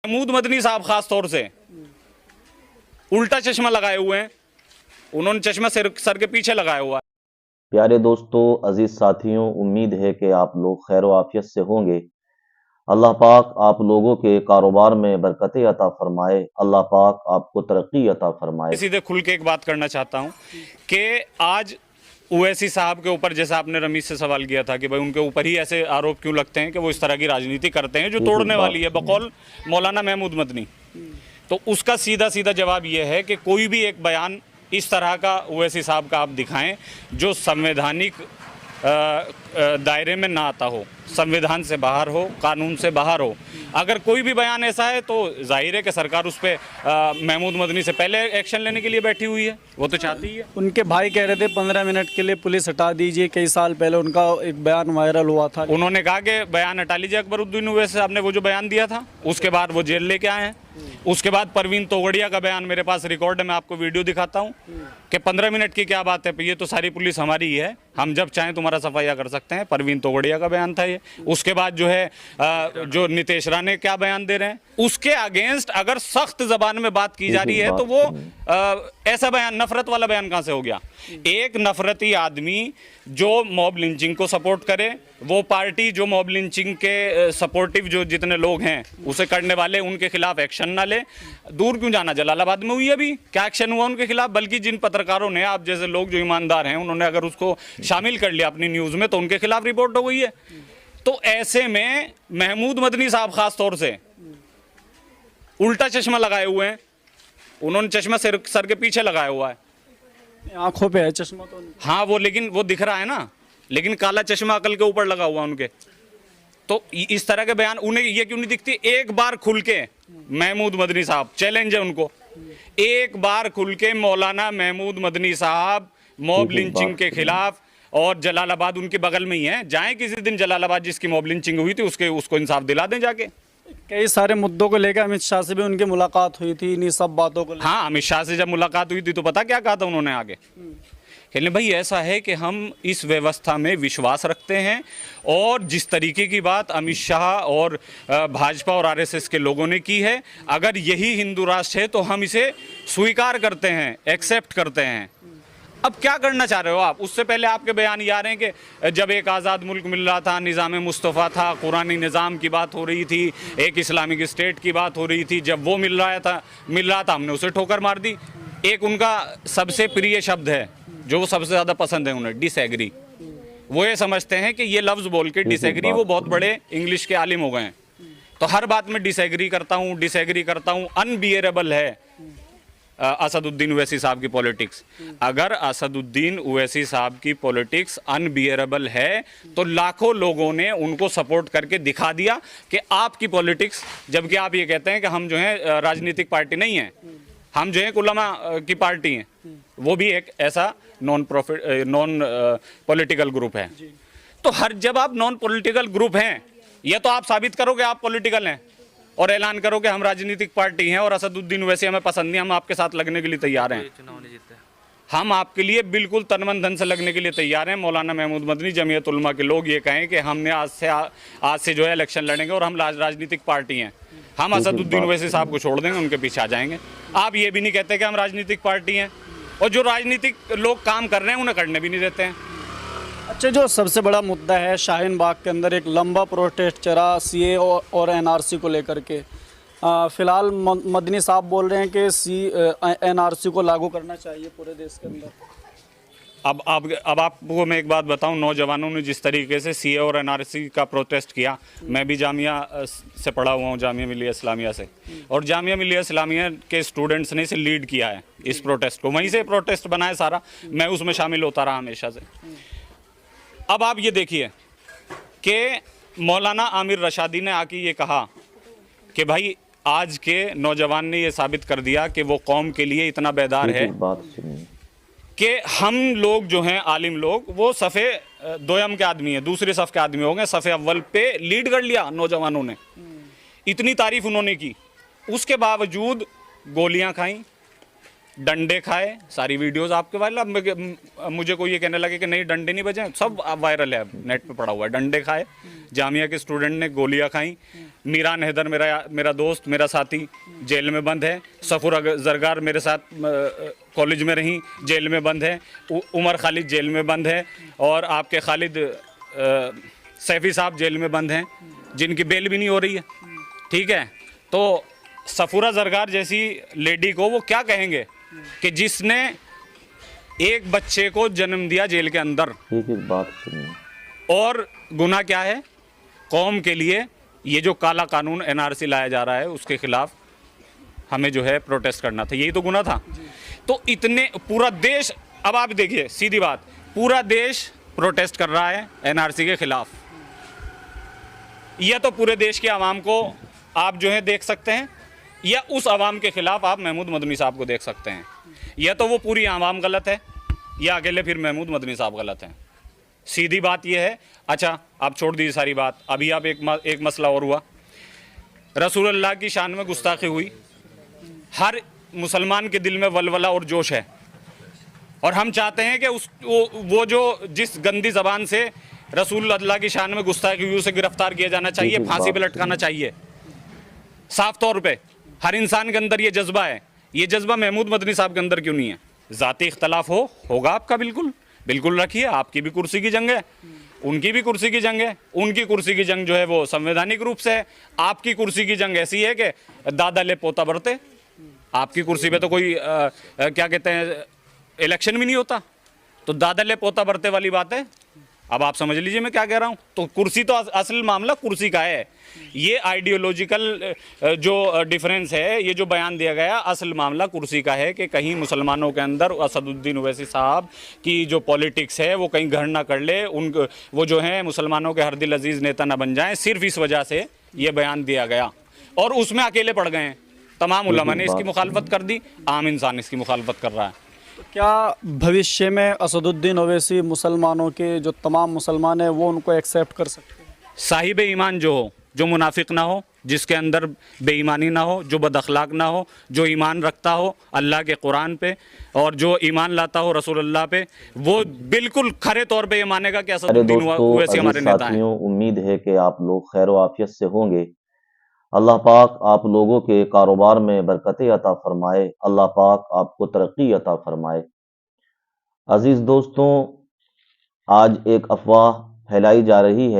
महमूद मदनी साहब खास तौर से उल्टा चश्मा लगाए हुए हैं, उन्होंने चश्मा सर के पीछे लगाया हुआ है। प्यारे दोस्तों, अजीज साथियों, उम्मीद है कि आप लोग खैर आफियत से होंगे। अल्लाह पाक आप लोगों के कारोबार में बरकतें अता फरमाए। अल्लाह पाक आपको तरक्की अता फरमाए। सीधे खुल के एक बात करना चाहता हूं कि आज ओवैसी साहब के ऊपर, जैसा आपने रमीज से सवाल किया था कि भाई उनके ऊपर ही ऐसे आरोप क्यों लगते हैं कि वो इस तरह की राजनीति करते हैं जो तोड़ने वाली है, बकौल मौलाना महमूद मदनी। तो उसका सीधा सीधा जवाब ये है कि कोई भी एक बयान इस तरह का ओवैसी साहब का आप दिखाएं जो संवैधानिक दायरे में ना आता हो, संविधान से बाहर हो, कानून से बाहर हो। अगर कोई भी बयान ऐसा है तो जाहिर है कि सरकार उस पर महमूद मदनी से पहले एक्शन लेने के लिए बैठी हुई है, वो तो चाहती है। उनके भाई कह रहे थे 15 मिनट के लिए पुलिस हटा दीजिए, कई साल पहले उनका एक बयान वायरल हुआ था। उन्होंने कहा कि बयान हटा लीजिए अकबरुद्दीन ओवैसी साहब ने वो जो बयान दिया था, उसके बाद वो जेल लेके आए हैं। उसके बाद परवीन तोगड़िया का बयान मेरे पास रिकॉर्ड है, मैं आपको वीडियो दिखाता हूँ कि 15 मिनट की क्या बात है, ये तो सारी पुलिस हमारी ही है, हम जब चाहें तुम्हारा सफाया कर सकते हैं। परवीन तोगड़िया का बयान था ये। उसके बाद जो है जो नितेश राणे क्या बयान दे रहे हैं, उसके अगेंस्ट अगर सख्त जबान में बात की जा रही है तो वो ऐसा बयान, नफरत वाला बयान कहां से हो गया? एक नफरती आदमी जो मॉब लिंचिंग को सपोर्ट करे, वो पार्टी जो मॉब लिंचिंग के सपोर्टिव जो जितने लोग हैं उसे करने वाले, उनके खिलाफ एक्शन ना ले। दूर क्यों जाना, जलालाबाद में हुई अभी क्या एक्शन हुआ उनके खिलाफ? बल्कि जिन पत्रकारों ने, आप जैसे लोग जो ईमानदार हैं, उन्होंने अगर उसको शामिल कर लिया अपनी न्यूज में तो उनके खिलाफ रिपोर्ट हो गई है। तो ऐसे में महमूद मदनी साहब खास तौर से उल्टा चश्मा लगाए हुए हैं, उन्होंने चश्मा सर के पीछे लगाया हुआ है, आंखों पे है चश्मा तो। हाँ वो, लेकिन वो दिख रहा है ना, लेकिन काला चश्मा अकल के ऊपर लगा हुआ उनके। तो इस तरह के बयान उन्हें ये क्यों नहीं दिखती? एक बार खुल के महमूद मदनी साहब, चैलेंज है उनको, एक बार खुल के मौलाना महमूद मदनी साहब मॉब लिंचिंग के खिलाफ, और जलालाबाद उनके बगल में ही है, जाएं किसी दिन जलालाबाद जिसकी मॉब लिंचिंग हुई थी उसको इंसाफ दिला दें जाके। कई सारे मुद्दों को लेकर अमित शाह से भी उनकी मुलाकात हुई थी, इन्हीं सब बातों को। हाँ, अमित शाह से जब मुलाकात हुई थी तो पता क्या कहा था उन्होंने आगे? कहने भाई ऐसा है कि हम इस व्यवस्था में विश्वास रखते हैं, और जिस तरीके की बात अमित शाह और भाजपा और आरएसएस के लोगों ने की है, अगर यही हिंदू राष्ट्र है तो हम इसे स्वीकार करते हैं, एक्सेप्ट करते हैं। अब क्या करना चाह रहे हो आप? उससे पहले आपके बयान ये आ रहे हैं कि जब एक आज़ाद मुल्क मिल रहा था, निज़ाम मुस्तफ़ा था, कुरानी निज़ाम की बात हो रही थी, एक इस्लामिक स्टेट की बात हो रही थी, जब वो मिल रहा था हमने उसे ठोकर मार दी। एक उनका सबसे प्रिय शब्द है जो वो सबसे ज़्यादा पसंद है उन्हें, डिसएग्री। वो ये समझते हैं कि ये लफ्ज़ बोल के डिसएग्री, वो बहुत बड़े इंग्लिश के आलिम हो गए हैं, तो हर बात में डिसएग्री करता हूँ, अनबियरेबल है असदुद्दीन ओवैसी साहब की पॉलिटिक्स। अगर असदुद्दीन ओवैसी साहब की पॉलिटिक्स अनबियरेबल है तो लाखों लोगों ने उनको सपोर्ट करके दिखा दिया कि आपकी पॉलिटिक्स, जबकि आप ये कहते हैं कि हम जो है राजनीतिक पार्टी नहीं है, हम जो है उलमा की पार्टी हैं, वो भी एक ऐसा नॉन पॉलिटिकल ग्रुप है। तो जब आप नॉन पॉलिटिकल ग्रुप हैं, या तो आप साबित करो कि आप पॉलिटिकल हैं और ऐलान करो कि हम राजनीतिक पार्टी हैं और असदुद्दीन ओवैसी हमें पसंद नहीं, हम आपके साथ लगने के लिए तैयार हैं, हम आपके लिए बिल्कुल तन मन धन से लगने के लिए तैयार हैं। मौलाना महमूद मदनी, जमीयत उलमा के लोग ये कहें कि हमने आज से जो है इलेक्शन लड़ेंगे और हम राजनीतिक पार्टी हैं, हम असदुद्दीन ओवैसी साहब को छोड़ देंगे, उनके पीछे आ जाएंगे। आप ये भी नहीं कहते कि हम राजनीतिक पार्टी हैं, और जो राजनीतिक लोग काम कर रहे हैं उन्हें करने भी नहीं देते हैं। अच्छा, जो सबसे बड़ा मुद्दा है, शाहीन बाग के अंदर एक लंबा प्रोटेस्ट चला सीए और एनआरसी को लेकर के। फिलहाल मदनी साहब बोल रहे हैं कि एनआरसी को लागू करना चाहिए पूरे देश के अंदर। अब आपको मैं एक बात बताऊं, नौजवानों ने जिस तरीके से सीए और एनआरसी का प्रोटेस्ट किया, मैं भी जामिया से पढ़ा हुआ हूं, जामिया मिलिया इस्लामिया से, और जामिया मिलिया इस्लामिया के स्टूडेंट्स ने इसे लीड किया है इस प्रोटेस्ट को, वहीं से प्रोटेस्ट बना है सारा, मैं उसमें शामिल होता रहा हमेशा से। अब आप ये देखिए कि मौलाना आमिर रशादी ने आके ये कहा कि भाई आज के नौजवान ने ये साबित कर दिया कि वो कौम के लिए इतना बेदार है कि हम लोग जो हैं आलिम लोग, वो सफ़े दोयम के आदमी हैं, दूसरे सफ़ के आदमी हो गए, सफ़े अव्वल पे लीड कर लिया नौजवानों ने। इतनी तारीफ उन्होंने की, उसके बावजूद गोलियां खाई, डंडे खाए, सारी वीडियोस आपके वायरल। अब मुझे कोई ये कहने लगे कि नहीं डंडे नहीं बजे, सब वायरल है, नेट पे पड़ा हुआ है। डंडे खाए, जामिया के स्टूडेंट ने गोलियां खाई। मीरान हैदर मेरा दोस्त, मेरा साथी जेल में बंद है। सफूरा जरगार मेरे साथ कॉलेज में रही, जेल में बंद है। उमर खालिद जेल में बंद है, और आपके खालिद सैफी साहब जेल में बंद हैं, जिनकी बेल भी नहीं हो रही है। ठीक है, तो सफूरा जरगार जैसी लेडी को वो क्या कहेंगे कि जिसने एक बच्चे को जन्म दिया जेल के अंदर, एक बात सुनिए, और गुनाह क्या है? कौम के लिए ये जो काला कानून एनआरसी लाया जा रहा है उसके खिलाफ हमें जो है प्रोटेस्ट करना था, यही तो गुनाह था। तो इतने पूरा देश, अब आप देखिए सीधी बात, पूरा देश प्रोटेस्ट कर रहा है एनआरसी के खिलाफ। यह तो पूरे देश के आवाम को आप जो है देख सकते हैं, या उस आवाम के खिलाफ आप महमूद मदनी साहब को देख सकते हैं। या तो वो पूरी आवाम गलत है, या अकेले फिर महमूद मदनी साहब गलत हैं। सीधी बात यह है। अच्छा, आप छोड़ दीजिए सारी बात। अभी आप एक मसला और हुआ, रसूलुल्लाह की शान में गुस्ताखी हुई। हर मुसलमान के दिल में वलवला और जोश है, और हम चाहते हैं कि वो जो जिस गंदी ज़बान से रसूलुल्लाह की शान में गुस्ताखी हुई उसे गिरफ्तार किया जाना चाहिए, फांसी पे लटकाना चाहिए। साफ तौर पे हर इंसान के अंदर ये जज्बा है। ये जज्बा महमूद मदनी साहब के अंदर क्यों नहीं है? ज़ाती इख्तलाफ होगा आपका, बिल्कुल रखिए। आपकी भी कुर्सी की जंग है, उनकी भी कुर्सी की जंग है। उनकी कुर्सी की जंग जो है वो संवैधानिक रूप से है। आपकी कुर्सी की जंग ऐसी है कि दादा ले पोता बरते। आपकी कुर्सी पे तो कोई क्या कहते हैं, इलेक्शन भी नहीं होता, तो दादा ले पोता बरते वाली बात है। अब आप समझ लीजिए मैं क्या कह रहा हूँ। तो कुर्सी तो असल मामला कुर्सी का है। ये आइडियोलॉजिकल जो डिफरेंस है, ये जो बयान दिया गया, असल मामला कुर्सी का है कि कहीं मुसलमानों के अंदर असदुद्दीन ओवैसी साहब की जो पॉलिटिक्स है वो कहीं घर ना कर ले, वो जो है मुसलमानों के हर दिल अजीज़ नेता ना बन जाएं। सिर्फ इस वजह से ये बयान दिया गया, और उसमें अकेले पड़ गए हैं। तमाम उलमा ने इसकी मुखालफत कर दी, आम इंसान इसकी मुखालफत कर रहा है। क्या भविष्य में असदुद्दीन ओवैसी मुसलमानों के जो तमाम मुसलमान हैं वो उनको एक्सेप्ट कर सकते हैं? साहिब ईमान जो हो, जो मुनाफिक ना हो, जिसके अंदर बेईमानी ना हो, जो बदअखलाक ना हो, जो ईमान रखता हो अल्लाह के कुरान पे, और जो ईमान लाता हो रसूलुल्लाह पे, वो बिल्कुल खरे तौर पे ये मानेगा कि असदुद्दीन ओवैसी हमारे नेता हैं। उम्मीद है कि आप लोग खैर आफियत से होंगे। अल्लाह पाक आप लोगों के कारोबार में बरकतें अता फरमाए। अल्लाह पाक आपको तरक्की अता फरमाए। अजीज दोस्तों, आज एक अफवाह फैलाई जा रही है